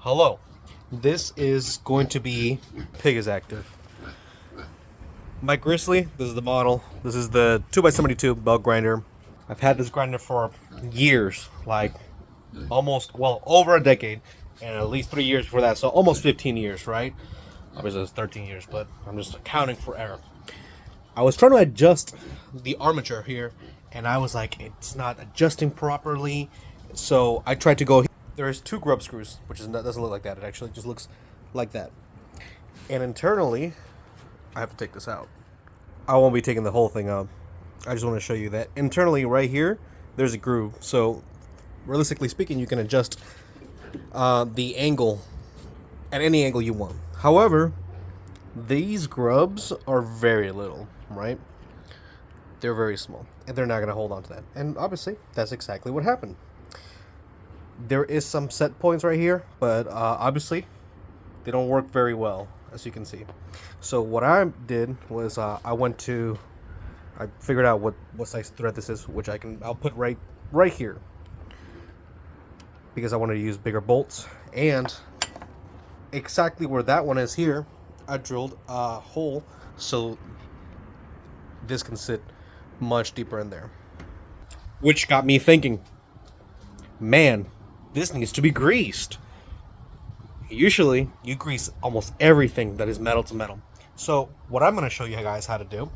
Hello. This is going to be Pig is Active. My Grizzly, this is the model. This is the 2x72 belt grinder. I've had this grinder for years, like almost, well, over a decade, and at least 3 years before that, so almost 15 years, right? Obviously it's 13 years, but I'm just accounting for error. I was trying to adjust the armature here, and I was like, it's not adjusting properly, so I tried to go. There's two grub screws, which doesn't look like that. It actually just looks like that. And internally, I have to take this out. I won't be taking the whole thing out. I just want to show you that internally, right here, there's a groove. So, realistically speaking, you can adjust the angle at any angle you want. However, these grubs are very little, right? They're very small, and they're not going to hold on to that. And obviously, that's exactly what happened. There is some set points right here, but obviously they don't work very well, as you can see. So what I did was I figured out what size thread this is, which I'll put right here, because I wanted to use bigger bolts. And exactly where that one is here, I drilled a hole so this can sit much deeper in there, which got me thinking, man, this needs to be greased. Usually, you grease almost everything that is metal to metal. So, what I'm going to show you guys how to do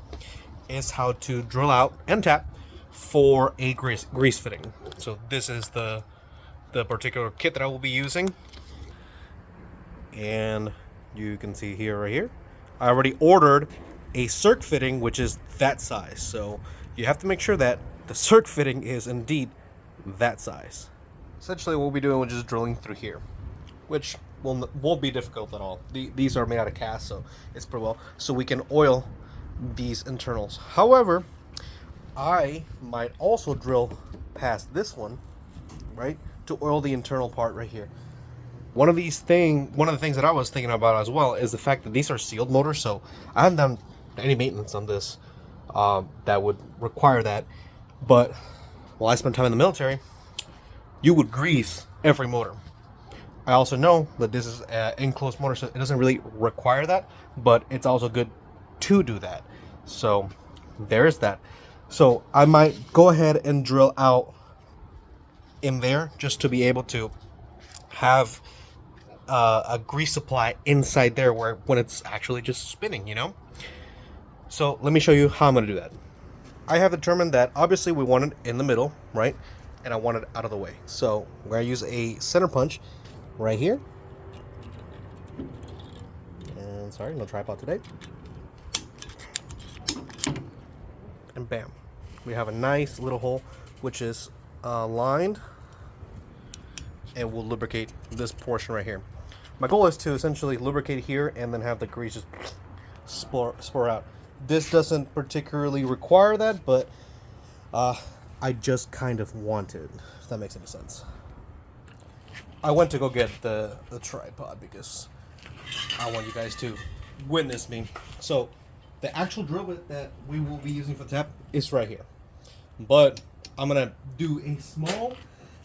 is how to drill out and tap for a grease fitting. So, this is the particular kit that I will be using. And you can see here, right here, I already ordered a circ fitting, which is that size. So, you have to make sure that the circ fitting is indeed that size. Essentially, what we'll be doing is just drilling through here, which won't be difficult at all. These are made out of cast, so it's pretty well. So we can oil these internals. However, I might also drill past this one, right, to oil the internal part right here. One of the things that I was thinking about as well is the fact that these are sealed motors, so I haven't done any maintenance on this that would require that. But while I spent time in the military, you would grease every motor. I also know that this is an enclosed motor, so it doesn't really require that, but it's also good to do that. So there's that. So I might go ahead and drill out in there just to be able to have a grease supply inside there when it's actually just spinning, you know? So let me show you how I'm going to do that. I have determined that obviously we want it in the middle, right? And I want it out of the way. So we're going to use a center punch right here. And sorry, no tripod today. And bam. We have a nice little hole, which is lined. And we'll lubricate this portion right here. My goal is to essentially lubricate here and then have the grease just spore out. This doesn't particularly require that, but I just kind of wanted, if that makes any sense. I went to go get the tripod because I want you guys to witness me. So the actual drill bit that we will be using for the tap is right here. But I'm going to do a small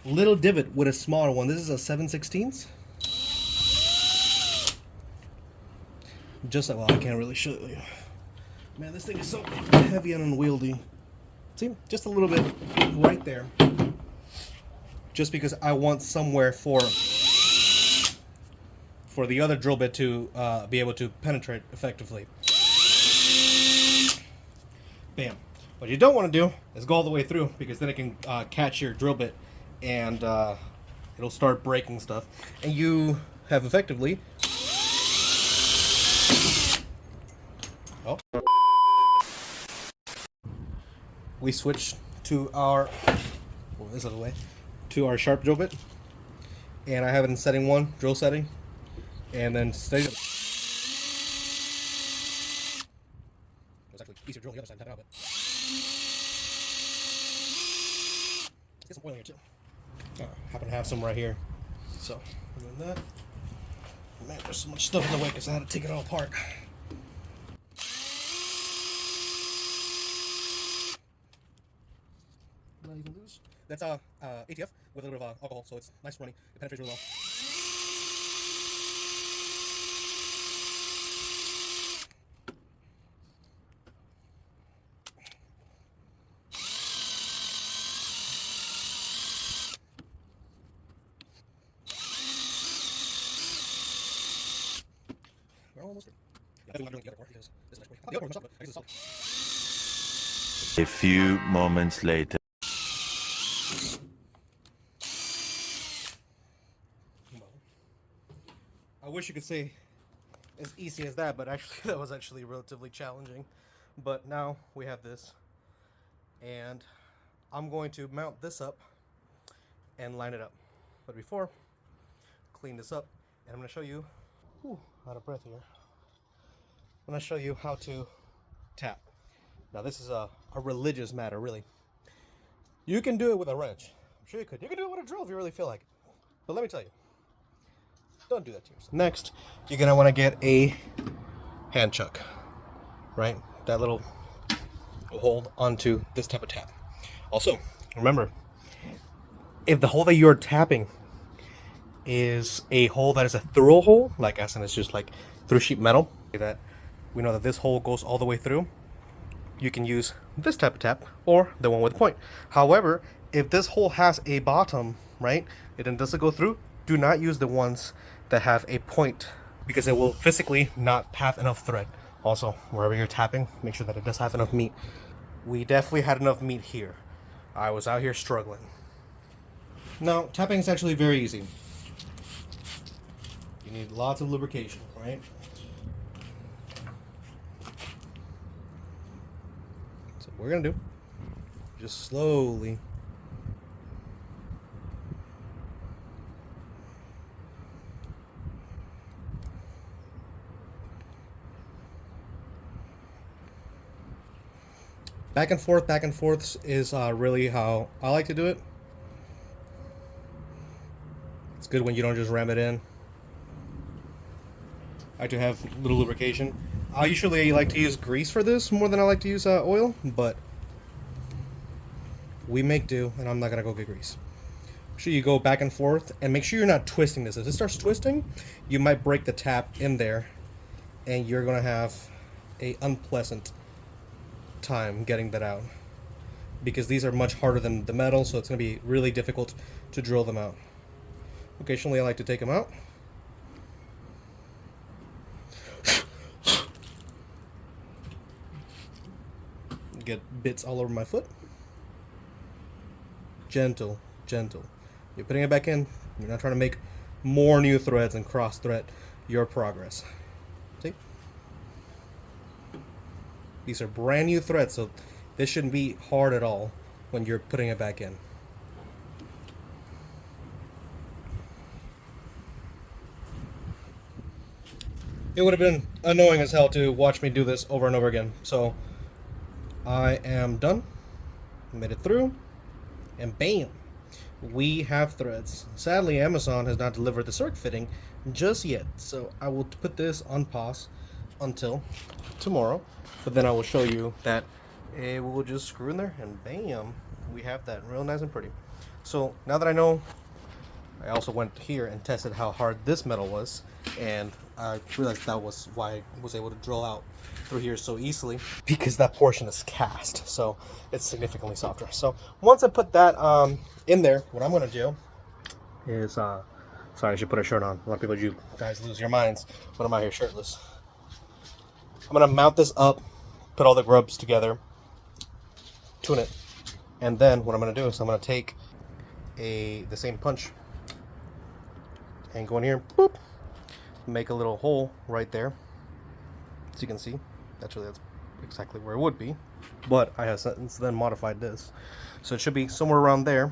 little divot with a smaller one. This is a 7/16. Just like, well, I can't really show you. Man, this thing is so heavy and unwieldy. See, just a little bit right there. Just because I want somewhere for the other drill bit to be able to penetrate effectively. Bam. What you don't want to do is go all the way through, because then it can catch your drill bit and it'll start breaking stuff. And you have effectively... Oh. We switch to our... Move this out of the way. To our sharp drill bit, and I have it in setting 1, drill setting, and then steady. It's actually easier drilling the other side and tap it out, but let's get some oil here too. Happen to have some right here, so I'm doing that. Man, there's so much stuff in the way because I had to take it all apart. That's ATF with a little bit of alcohol, so it's nice and runny. It penetrates really well. almost through. Yeah, definitely not doing the other part because this is actually... Oh, the other part messed up, but I guess it's solid. A few moments later. I wish you could say as easy as that, but actually that was actually relatively challenging. But now we have this, and I'm going to mount this up and line it up. But before, clean this up, and I'm going to show you, out of breath here, I'm going to show you how to tap. Now this is a religious matter, really. You can do it with a wrench. I'm sure you could. You can do it with a drill if you really feel like it. But let me tell you, don't do that to yourself. Next, you're going to want to get a hand chuck, right? That little hold onto this type of tap. Also, remember, if the hole that you're tapping is a hole that is a through hole, like as in it's just like through sheet metal, that we know that this hole goes all the way through, you can use this type of tap or the one with point. However, if this hole has a bottom, right, it doesn't go through, do not use the ones that have a point because it will physically not have enough thread. Also, wherever you're tapping, make sure that it does have enough meat. We definitely had enough meat here. I was out here struggling. Now, tapping is actually very easy. You need lots of lubrication, right? So what we're gonna do, just slowly back and forth is really how I like to do it. It's good when you don't just ram it in. I like to have a little lubrication. I usually like to use grease for this more than I like to use oil, but we make do, and I'm not gonna go get grease. Make sure you go back and forth, and make sure you're not twisting this. If it starts twisting, you might break the tap in there, and you're gonna have a unpleasant time getting that out, because these are much harder than the metal, so it's going to be really difficult to drill them out. Occasionally I like to take them out. Get bits all over my foot. Gentle, gentle. You're putting it back in. You're not trying to make more new threads and cross thread your progress. See? These are brand new threads, so this shouldn't be hard at all when you're putting it back in. It would have been annoying as hell to watch me do this over and over again. So I am done. Made it through. And bam! We have threads. Sadly, Amazon has not delivered the circ fitting just yet. So I will put this on pause until tomorrow. But then I will show you that it will just screw in there, and bam, we have that real nice and pretty. So now that I know, I also went here and tested how hard this metal was, and I realized that was why I was able to drill out through here so easily, because that portion is cast, so it's significantly softer. So once I put that in there, what I'm going to do is, sorry, I should put a shirt on. A lot of people, you guys lose your minds when I'm out here shirtless. I'm going to mount this up, put all the grubs together, tune it, and then what I'm going to do is I'm going to take the same punch and go in here, boop, make a little hole right there, as you can see. Actually, that's exactly where it would be, but I have since then modified this, so it should be somewhere around there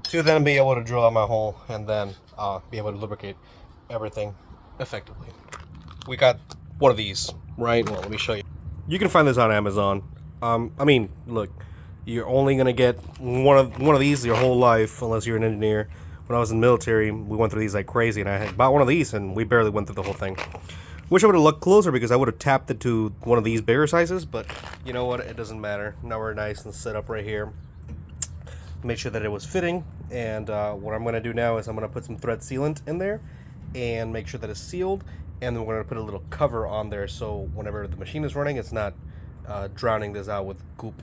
to then be able to drill out my hole and then be able to lubricate everything effectively. We got one of these, right? Well, let me show you. You can find this on Amazon. I mean, look, you're only gonna get one of these your whole life unless you're an engineer. When I was in the military, we went through these like crazy, and I had bought one of these, and we barely went through the whole thing. Wish I would have looked closer, because I would have tapped it to one of these bigger sizes, but you know what? It doesn't matter. Now we're nice and set up right here. Make sure that it was fitting, and what I'm gonna do now is I'm gonna put some thread sealant in there and make sure that it's sealed. And then we're going to put a little cover on there, so whenever the machine is running, it's not drowning this out with goop.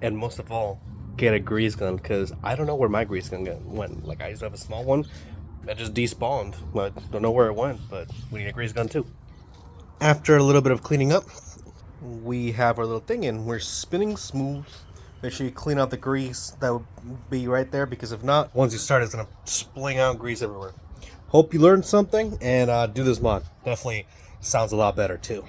And most of all, get a grease gun, because I don't know where my grease gun went. Like, I used to have a small one that just despawned. I don't know where it went, but we need a grease gun too. After a little bit of cleaning up, we have our little thing and we're spinning smooth. Make sure you clean out the grease that would be right there, because if not, once you start, it's gonna spling out grease everywhere. Hope you learned something, and do this mod. Definitely sounds a lot better too.